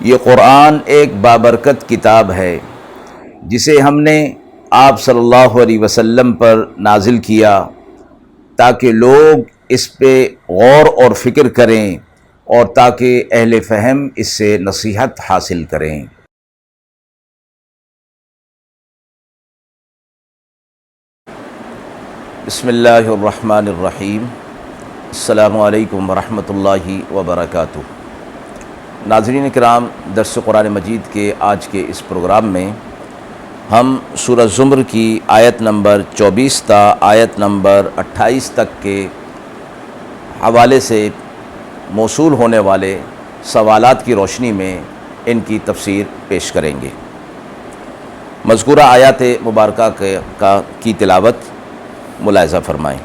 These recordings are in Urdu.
یہ قرآن ایک بابرکت کتاب ہے جسے ہم نے آپ صلی اللہ علیہ وسلم پر نازل کیا تاکہ لوگ اس پہ غور اور فکر کریں اور تاکہ اہل فہم اس سے نصیحت حاصل کریں۔ بسم اللہ الرحمن الرحیم۔ السلام علیکم ورحمۃ اللہ وبرکاتہ۔ ناظرین کرام، درس قرآن مجید کے آج کے اس پروگرام میں ہم سورہ زمر کی آیت نمبر 24 تا آیت نمبر 28 تک کے حوالے سے موصول ہونے والے سوالات کی روشنی میں ان کی تفسیر پیش کریں گے۔ مذکورہ آیات مبارکہ کی تلاوت ملاحظہ فرمائیں۔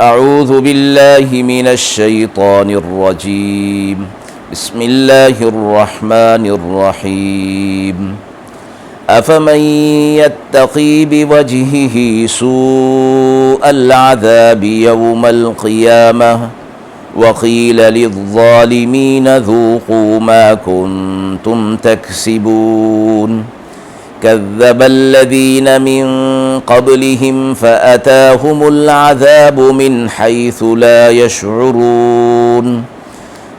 اعوذ باللہ من الشیطان الرجیم، بسم اللہ الرحمن الرحیم۔ افمن یتقی بوجہہ سوء العذاب یوم القیامہ وقیل للظالمین ذوقوا ما کنتم تکسبون۔ كذب الذين من قبلهم فأتاهم العذاب من حيث لا يشعرون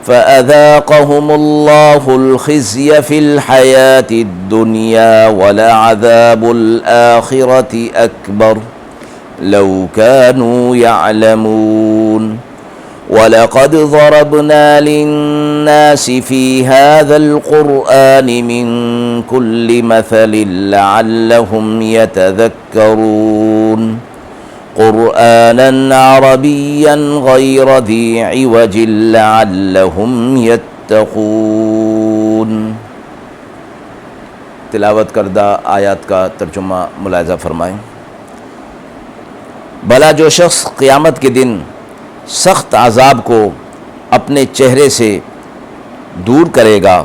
فأذاقهم الله الخزي في الحياة الدنيا ولعذاب الآخرة أكبر لو كانوا يعلمون وَلَقَدْ ضَرَبْنَا لِلنَّاسِ فِي هَذَا الْقُرْآنِ مِنْ كُلِّ مَثَلٍ لَعَلَّهُمْ يَتَذَكَّرُونَ قُرْآنًا عَرَبِيًّا غَيْرَ ذِي عِوَجٍ لَعَلَّهُمْ يَتَّقُونَ۔ تلاوت کردہ آیات کا ترجمہ ملاحظہ فرمائیں۔ بھلا جو شخص قیامت کے دن سخت عذاب کو اپنے چہرے سے دور کرے گا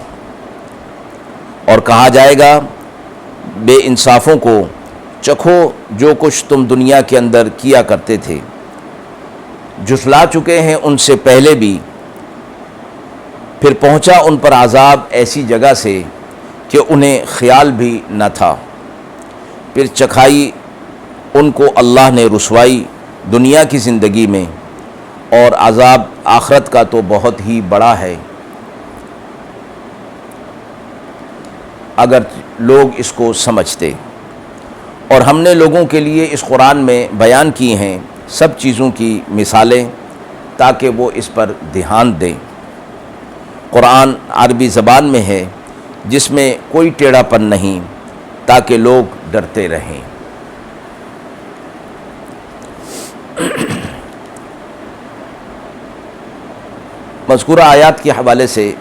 اور کہا جائے گا بے انصافوں کو چکھو جو کچھ تم دنیا کے اندر کیا کرتے تھے، جھٹلا چکے ہیں ان سے پہلے بھی، پھر پہنچا ان پر عذاب ایسی جگہ سے کہ انہیں خیال بھی نہ تھا، پھر چکھائی ان کو اللہ نے رسوائی دنیا کی زندگی میں، اور عذاب آخرت کا تو بہت ہی بڑا ہے۔ اگر لوگ اس کو سمجھتے، اور ہم نے لوگوں کے لیے اس قرآن میں بیان کی ہیں سب چیزوں کی مثالیں تاکہ وہ اس پر دھیان دیں۔ قرآن عربی زبان میں ہے جس میں کوئی ٹیڑھا پن نہیں تاکہ لوگ ڈرتے رہیں۔ مذکورہ آیات کے حوالے سے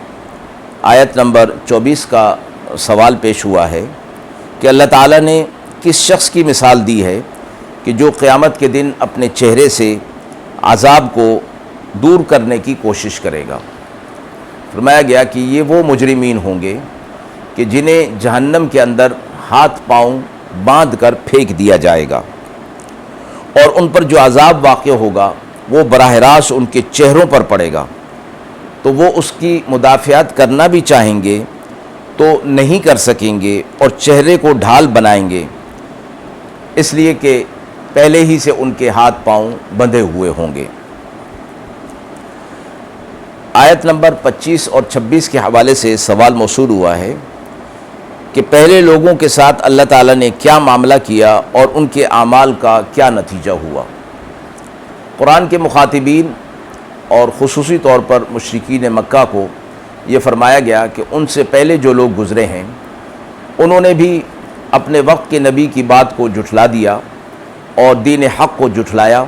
آیت نمبر 24 کا سوال پیش ہوا ہے کہ اللہ تعالیٰ نے کس شخص کی مثال دی ہے کہ جو قیامت کے دن اپنے چہرے سے عذاب کو دور کرنے کی کوشش کرے گا۔ فرمایا گیا کہ یہ وہ مجرمین ہوں گے کہ جنہیں جہنم کے اندر ہاتھ پاؤں باندھ کر پھینک دیا جائے گا، اور ان پر جو عذاب واقع ہوگا وہ براہ راست ان کے چہروں پر پڑے گا، تو وہ اس کی مدافعت کرنا بھی چاہیں گے تو نہیں کر سکیں گے اور چہرے کو ڈھال بنائیں گے، اس لیے کہ پہلے ہی سے ان کے ہاتھ پاؤں بندھے ہوئے ہوں گے۔ آیت نمبر 25 اور 26 کے حوالے سے سوال موصول ہوا ہے کہ پہلے لوگوں کے ساتھ اللہ تعالیٰ نے کیا معاملہ کیا اور ان کے اعمال کا کیا نتیجہ ہوا۔ قرآن کے مخاطبین اور خصوصی طور پر مشرکین مکہ کو یہ فرمایا گیا کہ ان سے پہلے جو لوگ گزرے ہیں انہوں نے بھی اپنے وقت کے نبی کی بات کو جھٹلا دیا اور دین حق کو جھٹلایا،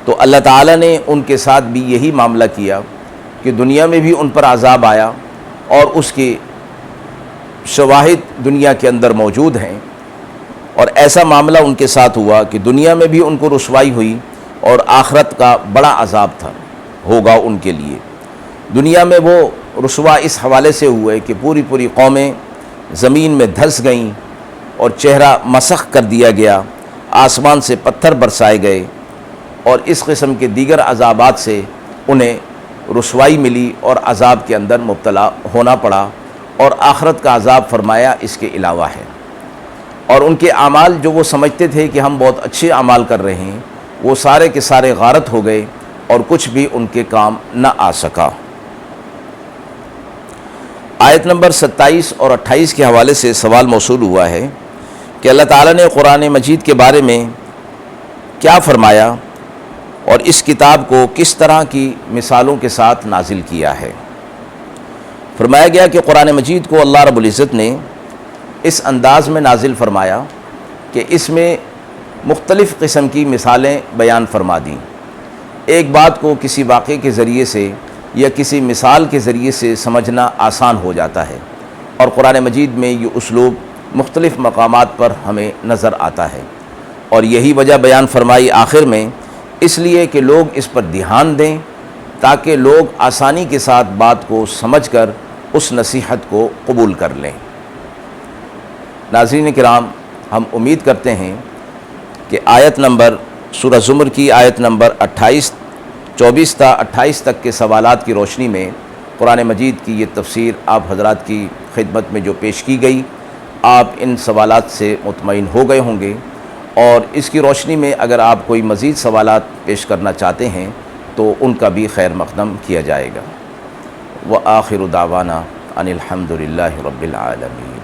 تو اللہ تعالیٰ نے ان کے ساتھ بھی یہی معاملہ کیا کہ دنیا میں بھی ان پر عذاب آیا، اور اس کے شواہد دنیا کے اندر موجود ہیں، اور ایسا معاملہ ان کے ساتھ ہوا کہ دنیا میں بھی ان کو رسوائی ہوئی اور آخرت کا بڑا عذاب ہوگا ان کے لیے۔ دنیا میں وہ رسوا اس حوالے سے ہوئے کہ پوری پوری قومیں زمین میں دھس گئیں اور چہرہ مسخ کر دیا گیا، آسمان سے پتھر برسائے گئے، اور اس قسم کے دیگر عذابات سے انہیں رسوائی ملی اور عذاب کے اندر مبتلا ہونا پڑا، اور آخرت کا عذاب فرمایا اس کے علاوہ ہے، اور ان کے اعمال جو وہ سمجھتے تھے کہ ہم بہت اچھے اعمال کر رہے ہیں، وہ سارے کے سارے غارت ہو گئے اور کچھ بھی ان کے کام نہ آ سکا۔ آیت نمبر 27 اور 28 کے حوالے سے سوال موصول ہوا ہے کہ اللہ تعالیٰ نے قرآن مجید کے بارے میں کیا فرمایا اور اس کتاب کو کس طرح کی مثالوں کے ساتھ نازل کیا ہے۔ فرمایا گیا کہ قرآن مجید کو اللہ رب العزت نے اس انداز میں نازل فرمایا کہ اس میں مختلف قسم کی مثالیں بیان فرما دیں۔ ایک بات کو کسی واقعے کے ذریعے سے یا کسی مثال کے ذریعے سے سمجھنا آسان ہو جاتا ہے، اور قرآن مجید میں یہ اسلوب مختلف مقامات پر ہمیں نظر آتا ہے، اور یہی وجہ بیان فرمائی آخر میں، اس لیے کہ لوگ اس پر دھیان دیں تاکہ لوگ آسانی کے ساتھ بات کو سمجھ کر اس نصیحت کو قبول کر لیں۔ ناظرین کرام، ہم امید کرتے ہیں کہ آیت نمبر سورہ زمر کی آیت نمبر 24 تا 28 تک کے سوالات کی روشنی میں قرآن مجید کی یہ تفسیر آپ حضرات کی خدمت میں جو پیش کی گئی، آپ ان سوالات سے مطمئن ہو گئے ہوں گے، اور اس کی روشنی میں اگر آپ کوئی مزید سوالات پیش کرنا چاہتے ہیں تو ان کا بھی خیر مقدم کیا جائے گا۔ وآخر دعوانا ان الحمد للہ رب العالمین۔